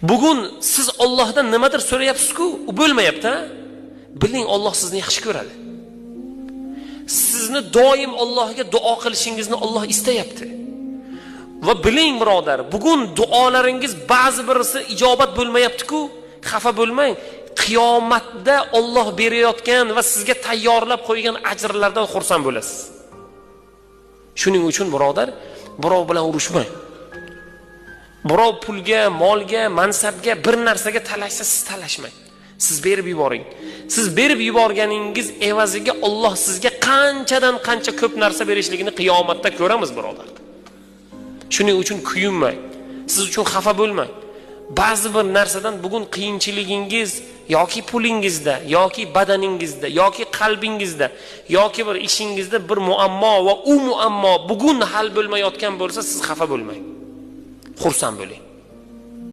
Bugun siz Allohdan nimadir so'rayapsiz-ku, u bo'lmayapti. Biling, Alloh sizni yaxshi ko'radi. Sizni doim Allohga duo qilishingizni Alloh istayapti. Va biling birodar, bugun duolaringiz ba'zi birisi ijobat bo'lmayapti-ku, xafa bo'lmang. Qiyomatda Alloh berayotgan va sizga tayyorlab qo'ygan ajrlardan xursand bo'lasiz. Shuning uchun birodar, birov bilan urushmang. Birov pulga, molga, mansabga, bir narsaga talashsa siz talashmang. Siz berib yuboring. Siz berib yuborganingiz evaziga Alloh sizga qanchadan qancha ko'p narsa berishligini qiyomatda ko'ramiz birodar. Shuning uchun kuyinmang. Siz uchun xafa bo'lmang. Ba'zi bir narsadan bugun qiyinchiligingiz yoki pulingizda, yoki badaningizda, yoki qalbingizda, yoki bir ishingizda bir muammo va u muammo bugun hal bo'lmayotgan bo'lsa, siz xafa bo'lmang. Xursand bo'ling.